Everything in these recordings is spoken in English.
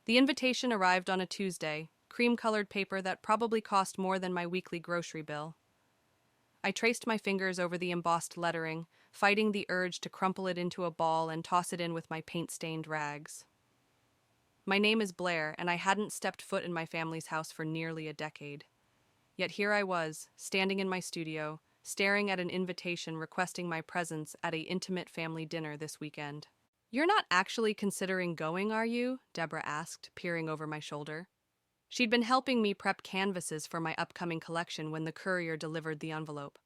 The invitation arrived on a Tuesday, cream-colored paper that probably cost more than my weekly grocery bill. I traced my fingers over the embossed lettering, fighting the urge to crumple it into a ball and toss it in with my paint-stained rags. My name is Blair, and I hadn't stepped foot in my family's house for nearly a decade. Yet here I was, standing in my studio, staring at an invitation requesting my presence at an intimate family dinner this weekend. "You're not actually considering going, are you?" Deborah asked, peering over my shoulder. She'd been helping me prep canvases for my upcoming collection when the courier delivered the envelope.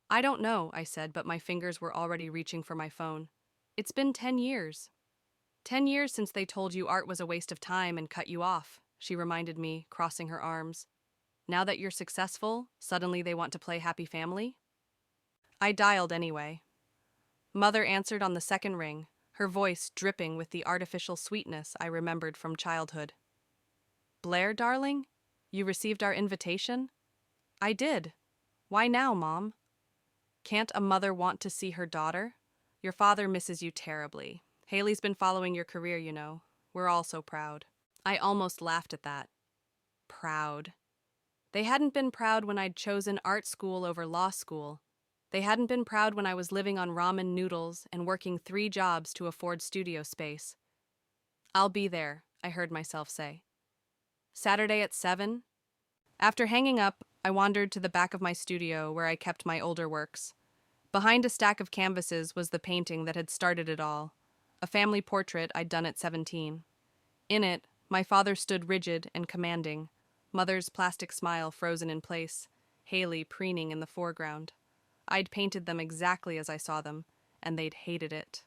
"I don't know," I said, but my fingers were already reaching for my phone. "It's been 10 years. 10 years since they told you art was a waste of time and cut you off," she reminded me, crossing her arms. "Now that you're successful, suddenly they want to play happy family?" I dialed anyway. Mother answered on the second ring, her voice dripping with the artificial sweetness I remembered from childhood. "Blair, darling? You received our invitation?" "I did. Why now, Mom?" "Can't a mother want to see her daughter? Your father misses you terribly. Haley's been following your career, you know. We're all so proud." I almost laughed at that. Proud. They hadn't been proud when I'd chosen art school over law school. They hadn't been proud when I was living on ramen noodles and working 3 jobs to afford studio space. "I'll be there," I heard myself say. "Saturday at 7? After hanging up, I wandered to the back of my studio where I kept my older works. Behind a stack of canvases was the painting that had started it all, a family portrait I'd done at 17. In it, my father stood rigid and commanding, Mother's plastic smile frozen in place, Haley preening in the foreground. I'd painted them exactly as I saw them, and they'd hated it.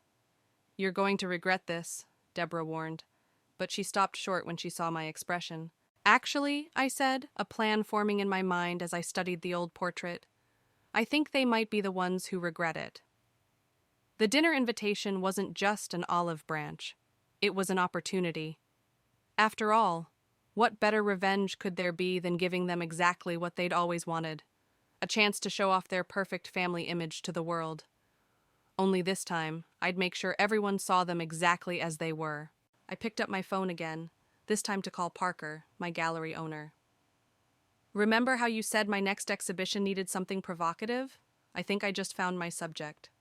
"You're going to regret this," Deborah warned, but she stopped short when she saw my expression. "Actually," I said, a plan forming in my mind as I studied the old portrait, "I think they might be the ones who regret it." The dinner invitation wasn't just an olive branch. It was an opportunity. After all, what better revenge could there be than giving them exactly what they'd always wanted? A chance to show off their perfect family image to the world. Only this time, I'd make sure everyone saw them exactly as they were. I picked up my phone again, this time to call Parker, my gallery owner. "Remember how you said my next exhibition needed something provocative? I think I just found my subject."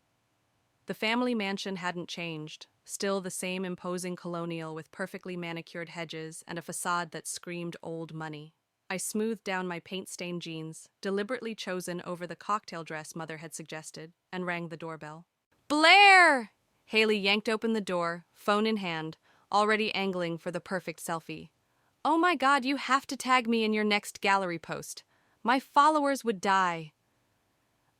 The family mansion hadn't changed, still the same imposing colonial with perfectly manicured hedges and a facade that screamed old money. I smoothed down my paint-stained jeans, deliberately chosen over the cocktail dress Mother had suggested, and rang the doorbell. "Blair!" Haley yanked open the door, phone in hand, already angling for the perfect selfie. "Oh my God, you have to tag me in your next gallery post. My followers would die."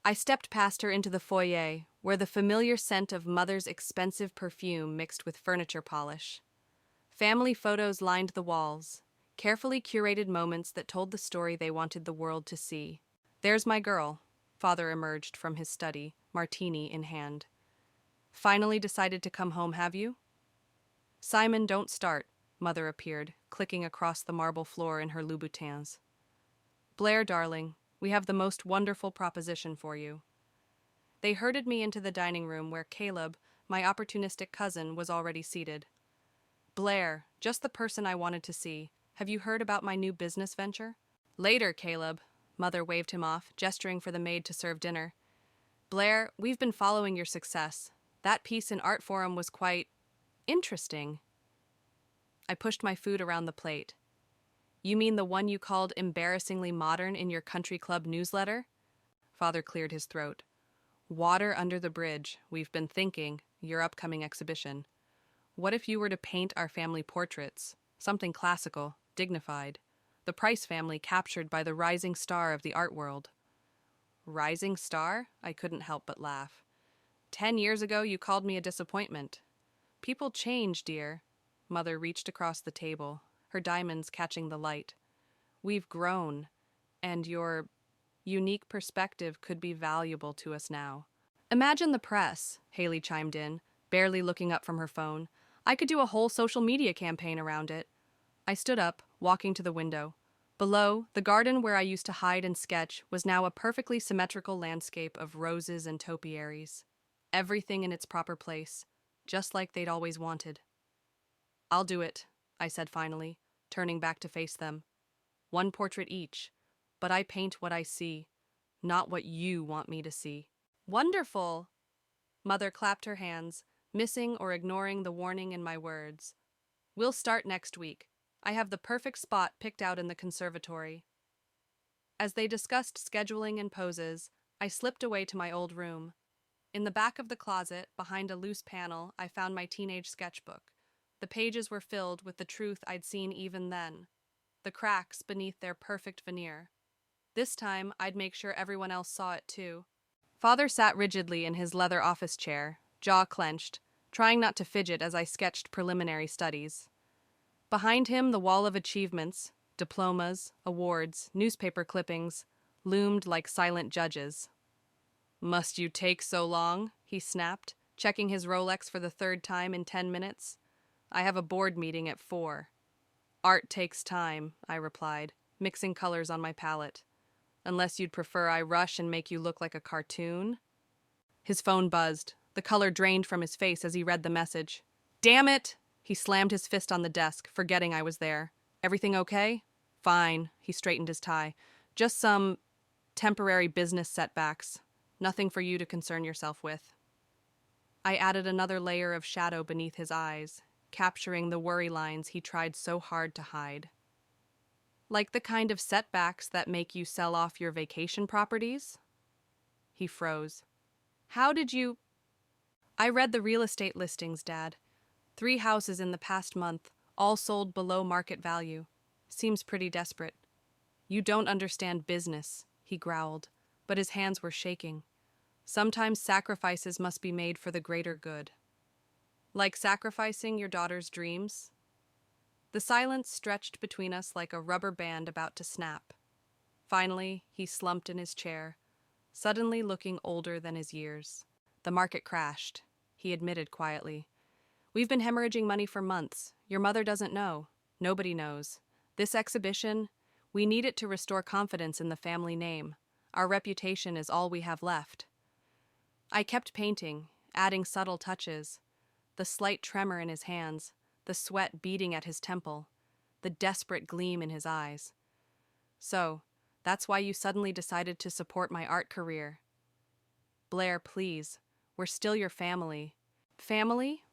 I stepped past her into the foyer, where the familiar scent of Mother's expensive perfume mixed with furniture polish. Family photos lined the walls, carefully curated moments that told the story they wanted the world to see. "There's my girl," Father emerged from his study, martini in hand. "Finally decided to come home, have you?" "Simon, don't start," Mother appeared, clicking across the marble floor in her Louboutins. "Blair, darling, we have the most wonderful proposition for you." They herded me into the dining room where Caleb, my opportunistic cousin, was already seated. "Blair, just the person I wanted to see. Have you heard about my new business venture?" "Later, Caleb." Mother waved him off, gesturing for the maid to serve dinner. "Blair, we've been following your success. That piece in Art Forum was quite interesting." I pushed my food around the plate. "You mean the one you called embarrassingly modern in your country club newsletter?" Father cleared his throat. "Water under the bridge, we've been thinking, your upcoming exhibition. What if you were to paint our family portraits? Something classical, dignified. The Price family captured by the rising star of the art world." "Rising star?" I couldn't help but laugh. 10 years ago you called me a disappointment." "People change, dear." Mother reached across the table, her diamonds catching the light. "We've grown, and your unique perspective could be valuable to us now." "Imagine the press," Haley chimed in, barely looking up from her phone. "I could do a whole social media campaign around it." I stood up, walking to the window. Below, the garden where I used to hide and sketch was now a perfectly symmetrical landscape of roses and topiaries. Everything in its proper place, just like they'd always wanted. "I'll do it," I said finally, turning back to face them. One portrait each, but I paint what I see, not what you want me to see. Wonderful! Mother clapped her hands, missing or ignoring the warning in my words. We'll start next week. I have the perfect spot picked out in the conservatory. As they discussed scheduling and poses, I slipped away to my old room. In the back of the closet, behind a loose panel, I found my teenage sketchbook. The pages were filled with the truth I'd seen even then, the cracks beneath their perfect veneer. This time, I'd make sure everyone else saw it too. Father sat rigidly in his leather office chair, jaw clenched, trying not to fidget as I sketched preliminary studies. Behind him, the wall of achievements, diplomas, awards, newspaper clippings, loomed like silent judges. "Must you take so long?" he snapped, checking his Rolex for the third time in 10 minutes. "I have a board meeting at 4. "Art takes time," I replied, mixing colors on my palette. "Unless you'd prefer I rush and make you look like a cartoon?" His phone buzzed. The color drained from his face as he read the message. "Damn it!" He slammed his fist on the desk, forgetting I was there. "Everything okay?" "Fine." He straightened his tie. "Just some temporary business setbacks. Nothing for you to concern yourself with." I added another layer of shadow beneath his eyes, capturing the worry lines he tried so hard to hide. "Like the kind of setbacks that make you sell off your vacation properties?" He froze. "How did you—" "I read the real estate listings, Dad. 3 houses in the past month, all sold below market value. Seems pretty desperate." "You don't understand business," he growled, but his hands were shaking. "Sometimes sacrifices must be made for the greater good." "Like sacrificing your daughter's dreams?" The silence stretched between us like a rubber band about to snap. Finally, he slumped in his chair, suddenly looking older than his years. "The market crashed," he admitted quietly. "We've been hemorrhaging money for months. Your mother doesn't know. Nobody knows. This exhibition, we need it to restore confidence in the family name. Our reputation is all we have left." I kept painting, adding subtle touches. The slight tremor in his hands, the sweat beading at his temple, the desperate gleam in his eyes. "So, that's why you suddenly decided to support my art career." "Blair, please. We're still your family." "Family?"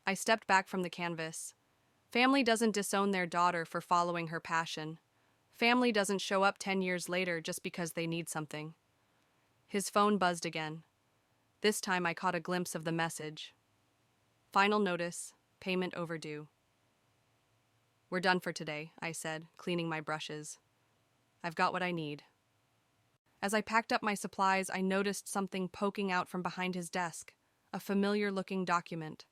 I stepped back from the canvas. Family doesn't disown their daughter for following her passion. Family doesn't show up 10 years later just because they need something. His phone buzzed again. This time I caught a glimpse of the message. "Final notice, payment overdue." "We're done for today," I said, cleaning my brushes. "I've got what I need." As I packed up my supplies, I noticed something poking out from behind his desk, a familiar-looking document.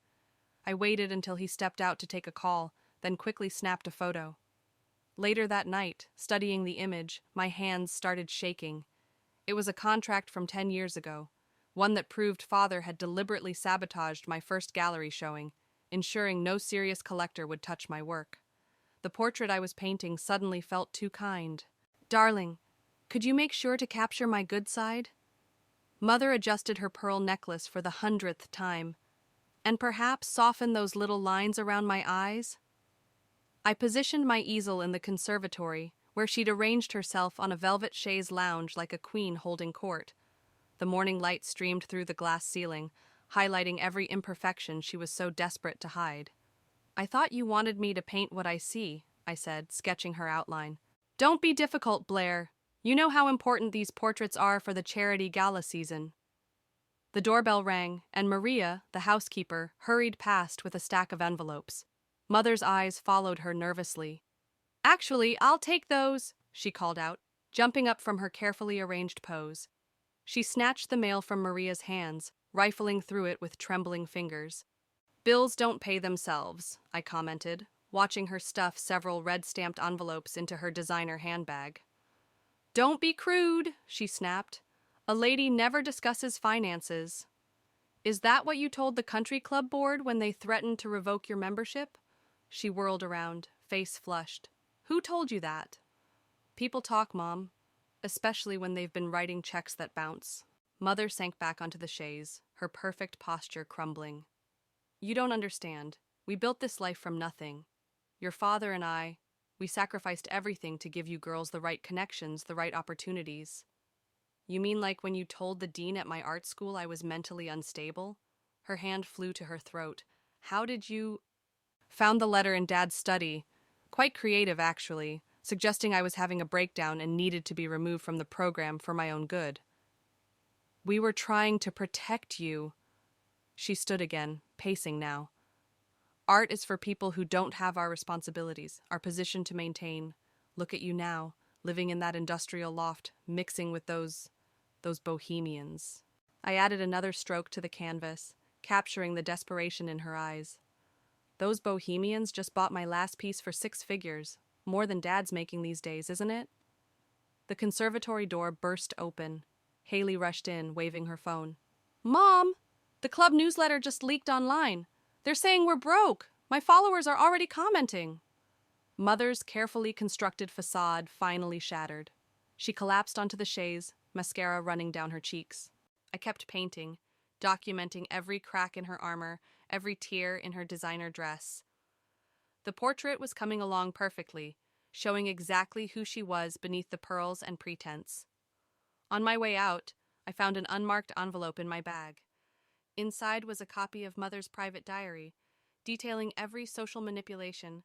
I waited until he stepped out to take a call, then quickly snapped a photo. Later that night, studying the image, my hands started shaking. It was a contract from 10 years ago, one that proved Father had deliberately sabotaged my first gallery showing, ensuring no serious collector would touch my work. The portrait I was painting suddenly felt too kind. "Darling, could you make sure to capture my good side?" Mother adjusted her pearl necklace for the 100th time. "And perhaps soften those little lines around my eyes?" I positioned my easel in the conservatory, where she'd arranged herself on a velvet chaise lounge like a queen holding court. The morning light streamed through the glass ceiling, highlighting every imperfection she was so desperate to hide. "I thought you wanted me to paint what I see," I said, sketching her outline. "Don't be difficult, Blair. You know how important these portraits are for the charity gala season." The doorbell rang, and Maria, the housekeeper, hurried past with a stack of envelopes. Mother's eyes followed her nervously. "Actually, I'll take those," she called out, jumping up from her carefully arranged pose. She snatched the mail from Maria's hands, rifling through it with trembling fingers. "Bills don't pay themselves," I commented, watching her stuff several red-stamped envelopes into her designer handbag. "Don't be crude," she snapped. "A lady never discusses finances." "Is that what you told the country club board when they threatened to revoke your membership?" She whirled around, face flushed. "Who told you that?" "People talk, Mom, especially when they've been writing checks that bounce." Mother sank back onto the chaise, her perfect posture crumbling. "You don't understand. We built this life from nothing. Your father and I, we sacrificed everything to give you girls the right connections, the right opportunities. You mean like when you told the dean at my art school I was mentally unstable? Her hand flew to her throat. How did you... Found the letter in Dad's study. Quite creative, actually, suggesting I was having a breakdown and needed to be removed from the program for my own good. We were trying to protect you. She stood again, pacing now. Art is for people who don't have our responsibilities, our position to maintain. Look at you now, living in that industrial loft, mixing with those bohemians. I added another stroke to the canvas, capturing the desperation in her eyes. Those bohemians just bought my last piece for 6 figures, more than Dad's making these days, isn't it? The conservatory door burst open. Haley rushed in, waving her phone. Mom! The club newsletter just leaked online. They're saying we're broke. My followers are already commenting. Mother's carefully constructed facade finally shattered. She collapsed onto the chaise, mascara running down her cheeks. I kept painting, documenting every crack in her armor, every tear in her designer dress. The portrait was coming along perfectly, showing exactly who she was beneath the pearls and pretense. On my way out, I found an unmarked envelope in my bag. Inside was a copy of Mother's private diary, detailing every social manipulation,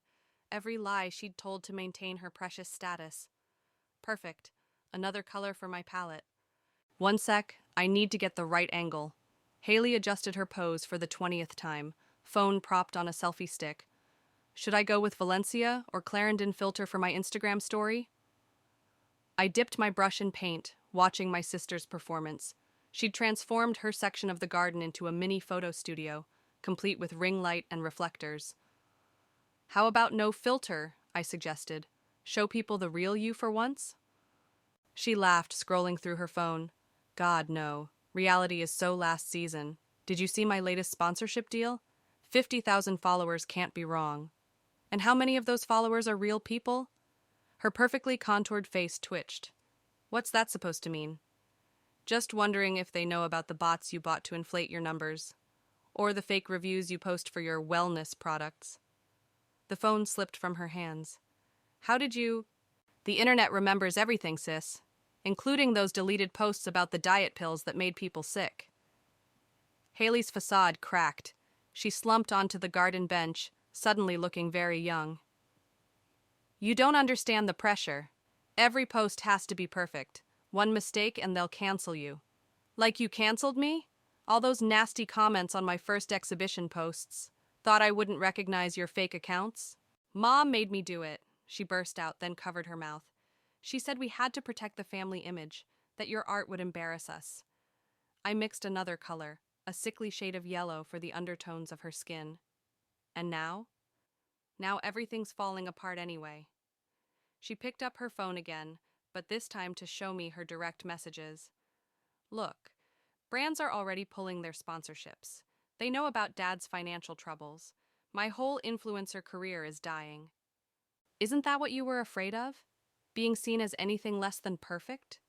every lie she'd told to maintain her precious status. Perfect. Another color for my palette. One sec, I need to get the right angle. Haley adjusted her pose for the 20th time, phone propped on a selfie stick. Should I go with Valencia or Clarendon filter for my Instagram story? I dipped my brush in paint, watching my sister's performance. She'd transformed her section of the garden into a mini photo studio, complete with ring light and reflectors. How about no filter? I suggested. Show people the real you for once? She laughed, scrolling through her phone. God, no. Reality is so last season. Did you see my latest sponsorship deal? 50,000 followers can't be wrong. And how many of those followers are real people? Her perfectly contoured face twitched. What's that supposed to mean? Just wondering if they know about the bots you bought to inflate your numbers, or the fake reviews you post for your wellness products. The phone slipped from her hands. How did you... The internet remembers everything, sis, including those deleted posts about the diet pills that made people sick. Haley's facade cracked. She slumped onto the garden bench, suddenly looking very young. You don't understand the pressure. Every post has to be perfect. One mistake and they'll cancel you. Like you canceled me? All those nasty comments on my first exhibition posts. Thought I wouldn't recognize your fake accounts? Mom made me do it, she burst out, then covered her mouth. She said we had to protect the family image, that your art would embarrass us. I mixed another color, a sickly shade of yellow for the undertones of her skin. And now? Now everything's falling apart anyway. She picked up her phone again, but this time to show me her direct messages. Look, brands are already pulling their sponsorships. They know about Dad's financial troubles. My whole influencer career is dying. Isn't that what you were afraid of? Being seen as anything less than perfect?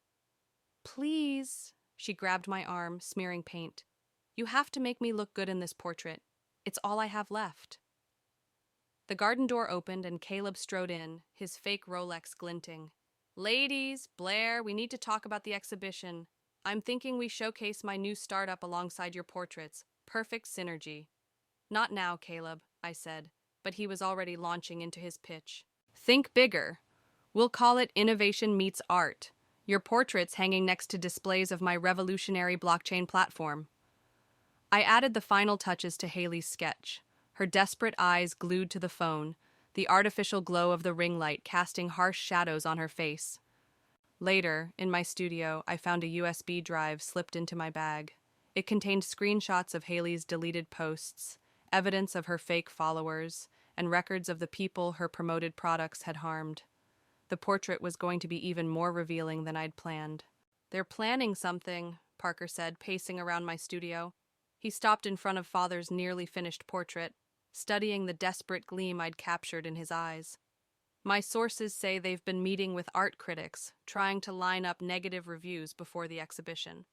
Please, she grabbed my arm, smearing paint. You have to make me look good in this portrait. It's all I have left. The garden door opened and Caleb strode in, his fake Rolex glinting. Ladies, Blair, we need to talk about the exhibition. I'm thinking we showcase my new startup alongside your portraits. Perfect synergy. Not now, Caleb, I said, but he was already launching into his pitch. Think bigger. We'll call it Innovation Meets Art. Your portraits hanging next to displays of my revolutionary blockchain platform. I added the final touches to Haley's sketch, her desperate eyes glued to the phone, the artificial glow of the ring light casting harsh shadows on her face. Later, in my studio, I found a USB drive slipped into my bag. It contained screenshots of Haley's deleted posts, evidence of her fake followers, and records of the people her promoted products had harmed. The portrait was going to be even more revealing than I'd planned. They're planning something, Parker said, pacing around my studio. He stopped in front of Father's nearly finished portrait, studying the desperate gleam I'd captured in his eyes. My sources say they've been meeting with art critics, trying to line up negative reviews before the exhibition.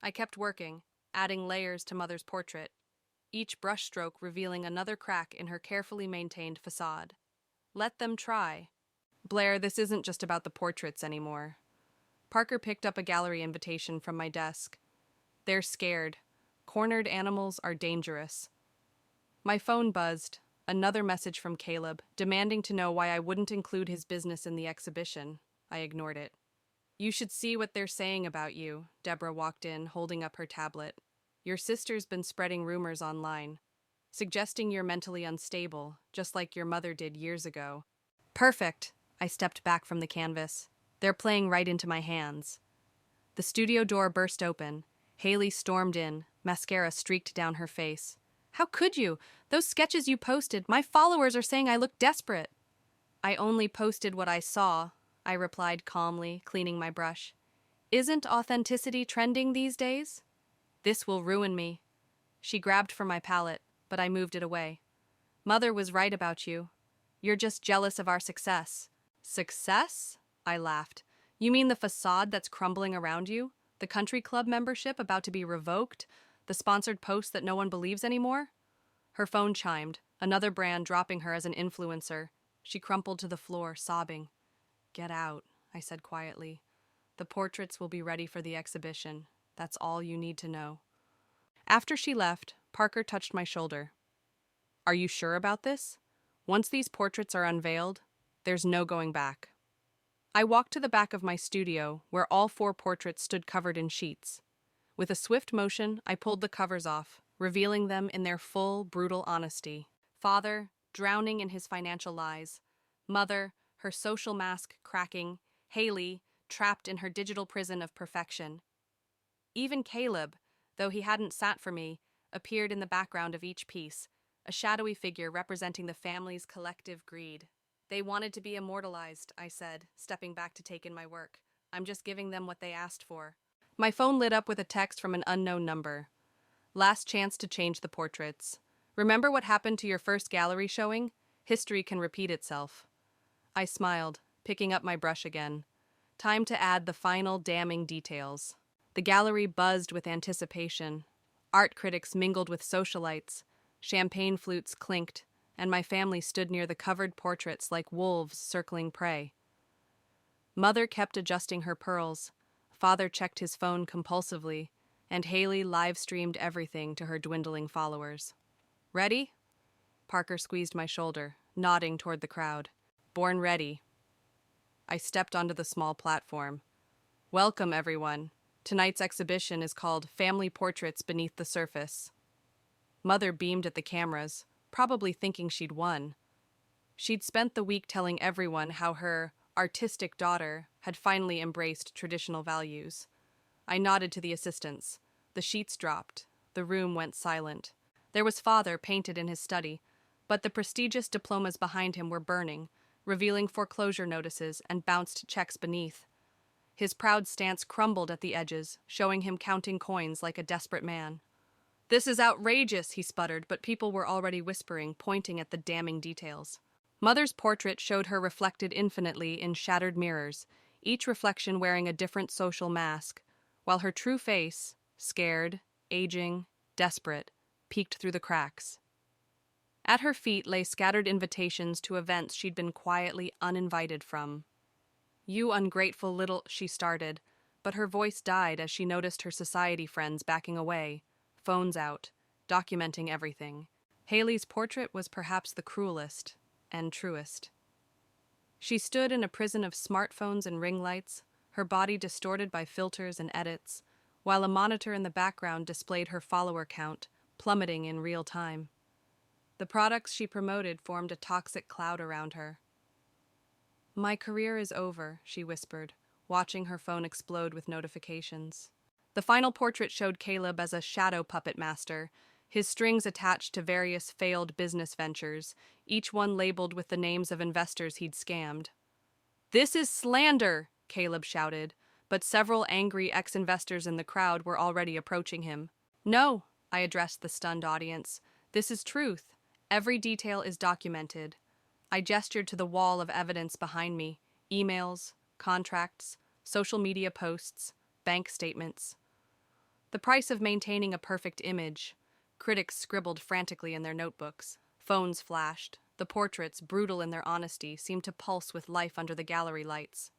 I kept working, adding layers to Mother's portrait, each brushstroke revealing another crack in her carefully maintained facade. Let them try. Blair, this isn't just about the portraits anymore. Parker picked up a gallery invitation from my desk. They're scared. Cornered animals are dangerous. My phone buzzed. Another message from Caleb, demanding to know why I wouldn't include his business in the exhibition. I ignored it. You should see what they're saying about you, Deborah walked in, holding up her tablet. Your sister's been spreading rumors online, suggesting you're mentally unstable, just like your mother did years ago. Perfect. I stepped back from the canvas. They're playing right into my hands. The studio door burst open. Haley stormed in, mascara streaked down her face. How could you? Those sketches you posted, my followers are saying I look desperate. I only posted what I saw, I replied calmly, cleaning my brush. Isn't authenticity trending these days? This will ruin me. She grabbed for my palette, but I moved it away. Mother was right about you. You're just jealous of our success. Success? I laughed. You mean the facade that's crumbling around you? The country club membership about to be revoked? The sponsored posts that no one believes anymore? Her phone chimed, another brand dropping her as an influencer. She crumpled to the floor, sobbing. Get out, I said quietly. The portraits will be ready for the exhibition. That's all you need to know. After she left, Parker touched my shoulder. Are you sure about this? Once these portraits are unveiled, there's no going back. I walked to the back of my studio, where all 4 portraits stood covered in sheets. With a swift motion, I pulled the covers off, revealing them in their full, brutal honesty. Father, drowning in his financial lies. Mother, her social mask cracking. Haley, trapped in her digital prison of perfection. Even Caleb, though he hadn't sat for me, appeared in the background of each piece, a shadowy figure representing the family's collective greed. They wanted to be immortalized, I said, stepping back to take in my work. I'm just giving them what they asked for. My phone lit up with a text from an unknown number. Last chance to change the portraits. Remember what happened to your first gallery showing? History can repeat itself. I smiled, picking up my brush again. Time to add the final damning details. The gallery buzzed with anticipation. Art critics mingled with socialites. Champagne flutes clinked, and my family stood near the covered portraits like wolves circling prey. Mother kept adjusting her pearls. Father checked his phone compulsively, and Haley live-streamed everything to her dwindling followers. Ready? Parker squeezed my shoulder, nodding toward the crowd. Born ready. I stepped onto the small platform. Welcome, everyone. Tonight's exhibition is called Family Portraits Beneath the Surface. Mother beamed at the cameras, probably thinking she'd won. She'd spent the week telling everyone how her artistic daughter had finally embraced traditional values. I nodded to the assistants. The sheets dropped. The room went silent. There was Father painted in his study, but the prestigious diplomas behind him were burning, revealing foreclosure notices and bounced checks beneath. His proud stance crumbled at the edges, showing him counting coins like a desperate man. This is outrageous, he sputtered, but people were already whispering, pointing at the damning details. Mother's portrait showed her reflected infinitely in shattered mirrors, each reflection wearing a different social mask, while her true face, scared, aging, desperate, peeked through the cracks. At her feet lay scattered invitations to events she'd been quietly uninvited from. You ungrateful little, she started, but her voice died as she noticed her society friends backing away, phones out, documenting everything. Haley's portrait was perhaps the cruelest and truest. She stood in a prison of smartphones and ring lights, her body distorted by filters and edits, while a monitor in the background displayed her follower count, plummeting in real time. The products she promoted formed a toxic cloud around her. My career is over, she whispered, watching her phone explode with notifications. The final portrait showed Caleb as a shadow puppet master, his strings attached to various failed business ventures, each one labeled with the names of investors he'd scammed. This is slander, Caleb shouted, but several angry ex-investors in the crowd were already approaching him. No, I addressed the stunned audience. This is truth. Every detail is documented. I gestured to the wall of evidence behind me, emails, contracts, social media posts, bank statements. The price of maintaining a perfect image. Critics scribbled frantically in their notebooks. Phones flashed. The portraits, brutal in their honesty, seemed to pulse with life under the gallery lights.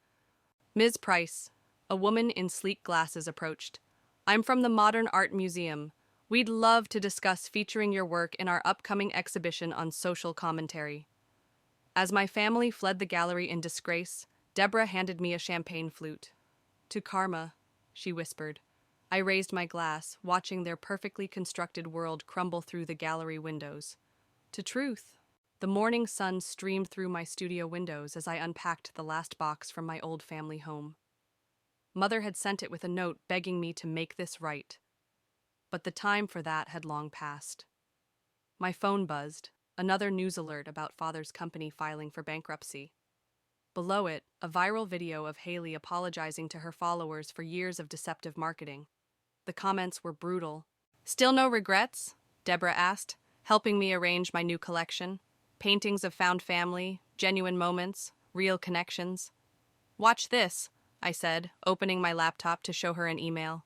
"Ms. Price," a woman in sleek glasses approached. "I'm from the Modern Art Museum. We'd love to discuss featuring your work in our upcoming exhibition on social commentary." As my family fled the gallery in disgrace, Deborah handed me a champagne flute. "To Karma," she whispered. I raised my glass, watching their perfectly constructed world crumble through the gallery windows. "To Truth." The morning sun streamed through my studio windows as I unpacked the last box from my old family home. Mother had sent it with a note begging me to make this right. But the time for that had long passed. My phone buzzed, another news alert about Father's company filing for bankruptcy. Below it, a viral video of Haley apologizing to her followers for years of deceptive marketing. The comments were brutal. "Still no regrets?" Deborah asked, helping me arrange my new collection. Paintings of found family, genuine moments, real connections. "Watch this," I said, opening my laptop to show her an email.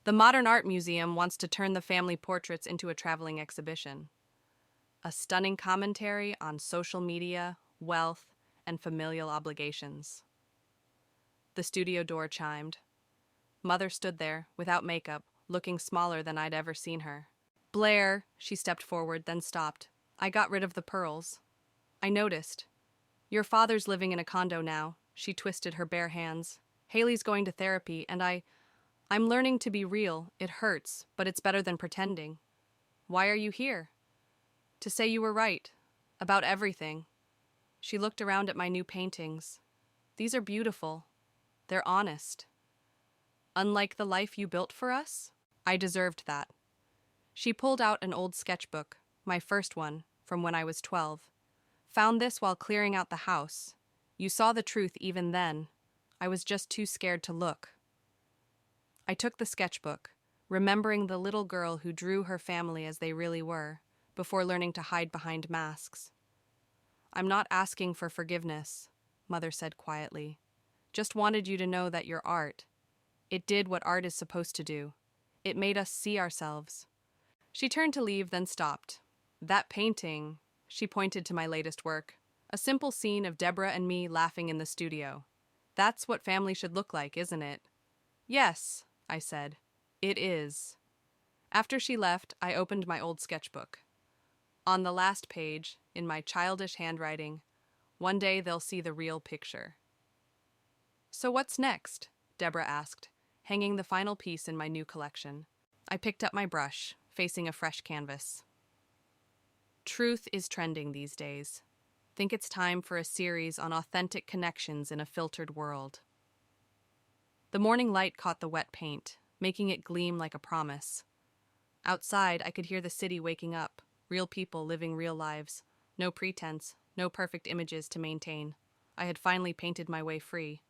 "The Modern Art Museum wants to turn the family portraits into a traveling exhibition." A stunning commentary on social media, wealth, and familial obligations. The studio door chimed. Mother stood there, without makeup, looking smaller than I'd ever seen her. "Blair," she stepped forward, then stopped. "I got rid of the pearls." I noticed. "Your father's living in a condo now." She twisted her bare hands. "Haley's going to therapy, and I'm learning to be real. It hurts, but it's better than pretending." "Why are you here?" "To say you were right. About everything." She looked around at my new paintings. "These are beautiful. They're honest." "Unlike the life you built for us?" I deserved that. She pulled out an old sketchbook, my first one, from when I was 12. "Found this while clearing out the house. You saw the truth even then. I was just too scared to look." I took the sketchbook, remembering the little girl who drew her family as they really were, before learning to hide behind masks. "I'm not asking for forgiveness," Mother said quietly. "Just wanted you to know that your art, it did what art is supposed to do. It made us see ourselves." She turned to leave, then stopped. "That painting," she pointed to my latest work, "a simple scene of Deborah and me laughing in the studio. That's what family should look like, isn't it?" "Yes," I said. "It is." After she left, I opened my old sketchbook. On the last page, in my childish handwriting, "One day they'll see the real picture." "So what's next?" Deborah asked, hanging the final piece in my new collection. I picked up my brush, facing a fresh canvas. Truth is trending these days. Think it's time for a series on authentic connections in a filtered world. The morning light caught the wet paint, making it gleam like a promise. Outside, I could hear the city waking up, real people living real lives. No pretense, no perfect images to maintain. I had finally painted my way free.